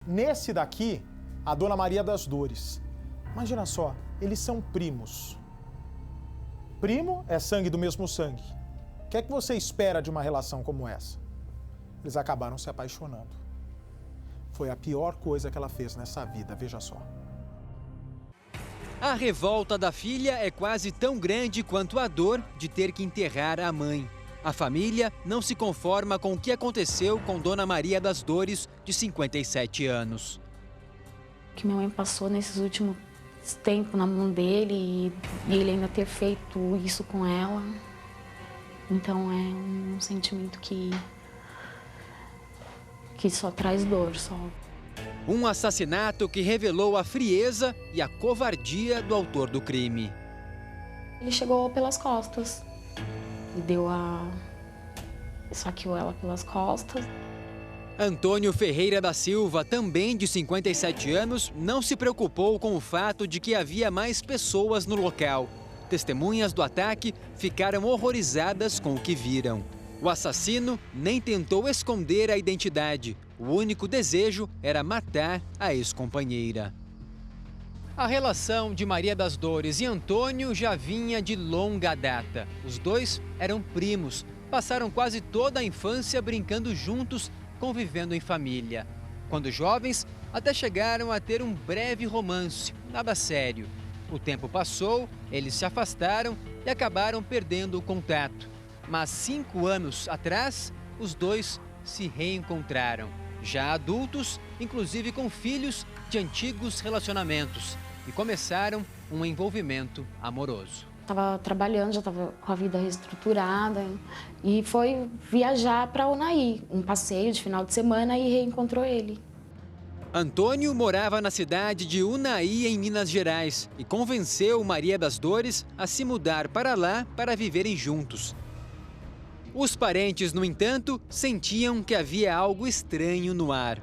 Nesse daqui, a Dona Maria das Dores. Imagina só, eles são primos. Primo é sangue do mesmo sangue. O que é que você espera de uma relação como essa? Eles acabaram se apaixonando. Foi a pior coisa que ela fez nessa vida, veja só. A revolta da filha é quase tão grande quanto a dor de ter que enterrar a mãe. A família não se conforma com o que aconteceu com Dona Maria das Dores, de 57 anos. O que minha mãe passou nesses últimos tempos na mão dele e ele ainda ter feito isso com ela. Então é um sentimento que só traz dor, só. Um assassinato que revelou a frieza e a covardia do autor do crime. Ele chegou pelas costas e saqueou ela pelas costas. Antônio Ferreira da Silva, também de 57 anos, não se preocupou com o fato de que havia mais pessoas no local. Testemunhas do ataque ficaram horrorizadas com o que viram. O assassino nem tentou esconder a identidade. O único desejo era matar a ex-companheira. A relação de Maria das Dores e Antônio já vinha de longa data. Os dois eram primos, passaram quase toda a infância brincando juntos, convivendo em família. Quando jovens, até chegaram a ter um breve romance, nada sério. O tempo passou, eles se afastaram e acabaram perdendo o contato. Mas 5 anos atrás, os dois se reencontraram. Já adultos, inclusive com filhos de antigos relacionamentos, e começaram um envolvimento amoroso. Estava trabalhando, já estava com a vida reestruturada e foi viajar para Unaí, um passeio de final de semana, e reencontrou ele. Antônio morava na cidade de Unaí, em Minas Gerais, e convenceu Maria das Dores a se mudar para lá para viverem juntos. Os parentes, no entanto, sentiam que havia algo estranho no ar.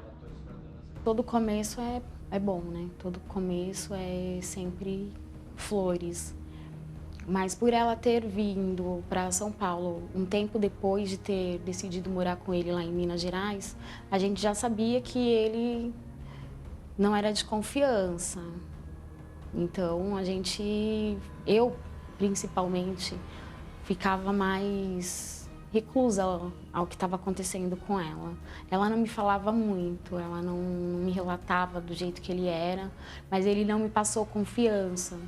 Todo começo é bom, né? Todo começo é sempre flores. Mas por ela ter vindo para São Paulo um tempo depois de ter decidido morar com ele lá em Minas Gerais, a gente já sabia que ele não era de confiança. Então eu principalmente, ficava mais reclusa ao que estava acontecendo com ela. Ela não me falava muito, ela não me relatava do jeito que ele era, mas ele não me passou confiança.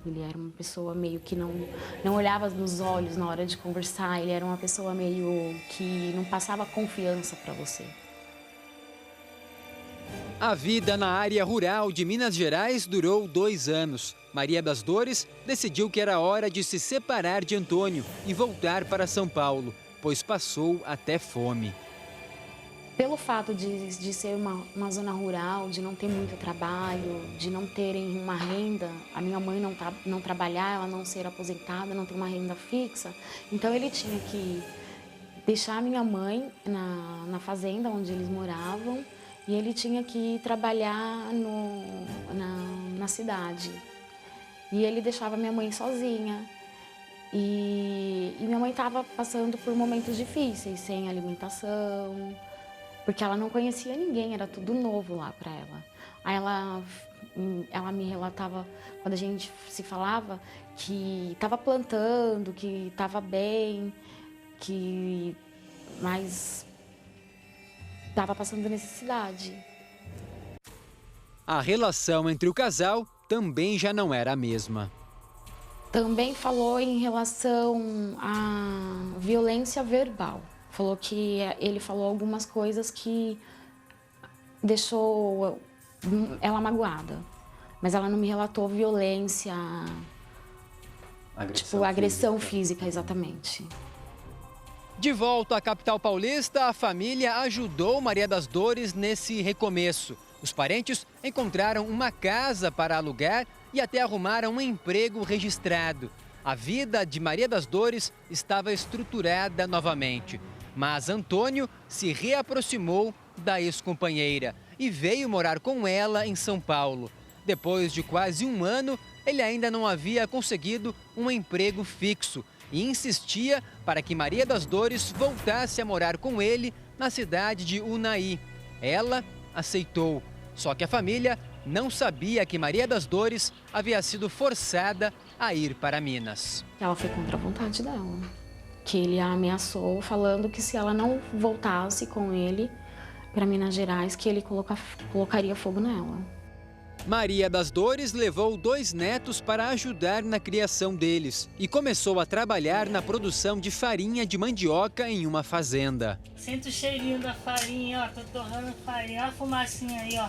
Ele era uma pessoa meio que não olhava nos olhos na hora de conversar, ele era uma pessoa meio que não passava confiança para você. A vida na área rural de Minas Gerais durou 2 anos. Maria das Dores decidiu que era hora de se separar de Antônio e voltar para São Paulo, pois passou até fome. Pelo fato de ser uma zona rural, de não ter muito trabalho, de não terem uma renda, a minha mãe não trabalhar, ela não ser aposentada, não ter uma renda fixa, então ele tinha que deixar a minha mãe na fazenda onde eles moravam e ele tinha que trabalhar na cidade. E ele deixava minha mãe sozinha. E minha mãe estava passando por momentos difíceis, sem alimentação, porque ela não conhecia ninguém, era tudo novo lá para ela. Aí ela me relatava, quando a gente se falava, que estava plantando, que estava bem, mas estava passando necessidade. A relação entre o casal também já não era a mesma. Também falou em relação à violência verbal. Falou que ele falou algumas coisas que deixou ela magoada. Mas ela não me relatou violência, agressão física, exatamente. De volta à capital paulista, a família ajudou Maria das Dores nesse recomeço. Os parentes encontraram uma casa para alugar e até arrumaram um emprego registrado. A vida de Maria das Dores estava estruturada novamente. Mas Antônio se reaproximou da ex-companheira e veio morar com ela em São Paulo. Depois de quase 1 ano, ele ainda não havia conseguido um emprego fixo e insistia para que Maria das Dores voltasse a morar com ele na cidade de Unaí. Ela aceitou, Só que a família não sabia que Maria das Dores havia sido forçada a ir para Minas. Ela foi contra a vontade dela, que ele a ameaçou falando que se ela não voltasse com ele para Minas Gerais, que ele colocaria fogo nela. Maria das Dores levou 2 netos para ajudar na criação deles e começou a trabalhar na produção de farinha de mandioca em uma fazenda. Sente o cheirinho da farinha, ó, tô torrando farinha, olha a fumacinha aí, ó.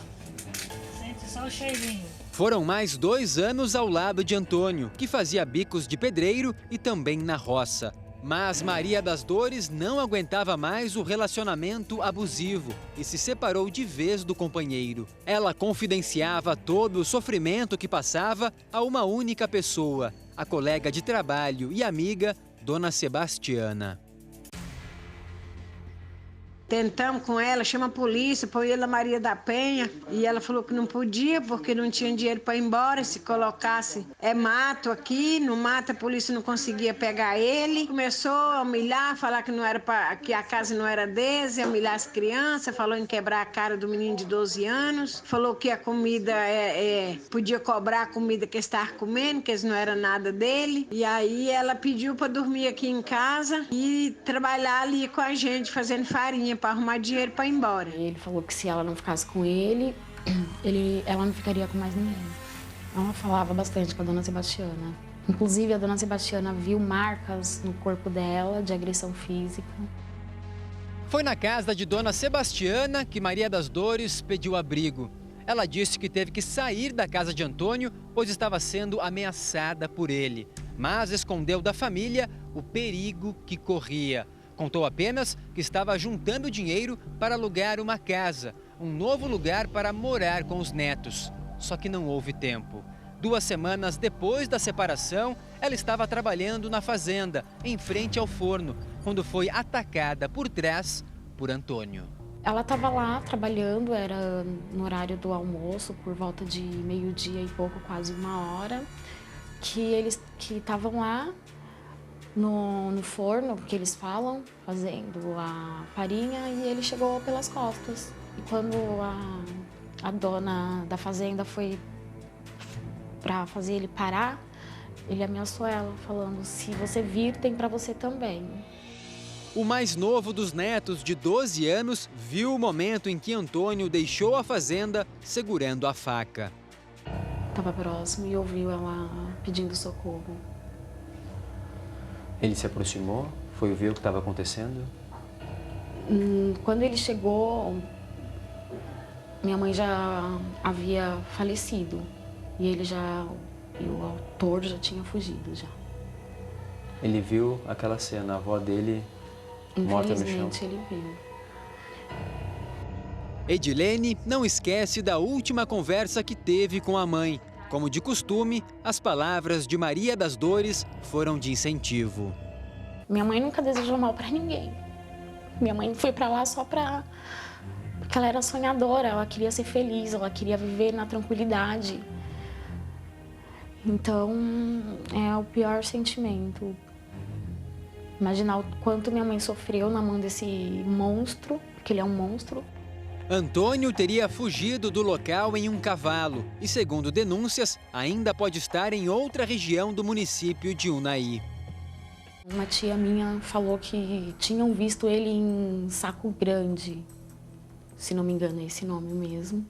Sente só o cheirinho. Foram mais 2 anos ao lado de Antônio, que fazia bicos de pedreiro e também na roça. Mas Maria das Dores não aguentava mais o relacionamento abusivo e se separou de vez do companheiro. Ela confidenciava todo o sofrimento que passava a uma única pessoa, a colega de trabalho e amiga, Dona Sebastiana. Tentamos com ela, chama a polícia, põe ela Maria da Penha. E ela falou que não podia porque não tinha dinheiro para ir embora. Se colocasse mato aqui, no mato a polícia não conseguia pegar ele. Começou a humilhar, falar que, não era que a casa não era deles, humilhar as crianças, falou em quebrar a cara do menino de 12 anos. Falou que a comida podia cobrar a comida que eles estavam comendo, que eles não era nada dele. E aí ela pediu para dormir aqui em casa e trabalhar ali com a gente, fazendo farinha, para arrumar dinheiro para ir embora. Ele falou que se ela não ficasse com ele, ela não ficaria com mais ninguém. Ela falava bastante com a Dona Sebastiana. Inclusive, a Dona Sebastiana viu marcas no corpo dela de agressão física. Foi na casa de Dona Sebastiana que Maria das Dores pediu abrigo. Ela disse que teve que sair da casa de Antônio, pois estava sendo ameaçada por ele. Mas escondeu da família o perigo que corria. Contou apenas que estava juntando dinheiro para alugar uma casa, um novo lugar para morar com os netos. Só que não houve tempo. 2 semanas depois da separação, ela estava trabalhando na fazenda, em frente ao forno, quando foi atacada por trás por Antônio. Ela estava lá trabalhando, era no horário do almoço, por volta de meio-dia e pouco, quase 1h, que eles estavam lá no forno, que eles falam, fazendo a farinha, e ele chegou pelas costas. E quando a dona da fazenda foi para fazer ele parar, ele ameaçou ela, falando: se você vir, tem para você também. O mais novo dos netos, de 12 anos, viu o momento em que Antônio deixou a fazenda segurando a faca. Estava próximo e ouviu ela pedindo socorro. Ele se aproximou? Foi ver o que estava acontecendo? Quando ele chegou, minha mãe já havia falecido. E o autor já tinha fugido já. Ele viu aquela cena, a avó dele morta no chão. Infelizmente ele viu. Edilene não esquece da última conversa que teve com a mãe. Como de costume, as palavras de Maria das Dores foram de incentivo. Minha mãe nunca desejou mal para ninguém. Minha mãe foi para lá só porque ela era sonhadora, ela queria ser feliz, ela queria viver na tranquilidade. Então, é o pior sentimento. Imaginar o quanto minha mãe sofreu na mão desse monstro, porque ele é um monstro. Antônio teria fugido do local em um cavalo e, segundo denúncias, ainda pode estar em outra região do município de Unai. Uma tia minha falou que tinham visto ele em Saco Grande, se não me engano é esse nome mesmo,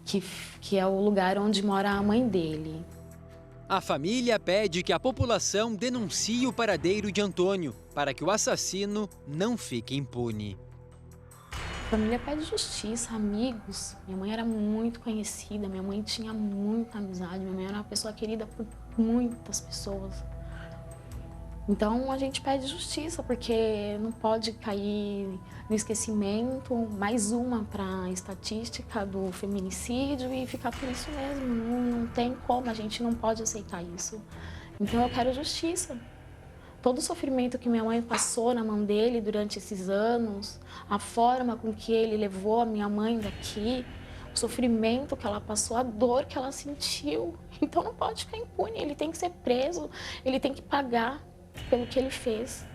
que é o lugar onde mora a mãe dele. A família pede que a população denuncie o paradeiro de Antônio para que o assassino não fique impune. A família pede justiça, amigos. Minha mãe era muito conhecida, minha mãe tinha muita amizade, minha mãe era uma pessoa querida por muitas pessoas. Então a gente pede justiça, porque não pode cair no esquecimento, mais uma para a estatística do feminicídio e ficar por isso mesmo. Não tem como, a gente não pode aceitar isso. Então eu quero justiça. Todo o sofrimento que minha mãe passou na mão dele durante esses anos, a forma com que ele levou a minha mãe daqui, o sofrimento que ela passou, a dor que ela sentiu. Então não pode ficar impune, ele tem que ser preso, ele tem que pagar pelo que ele fez.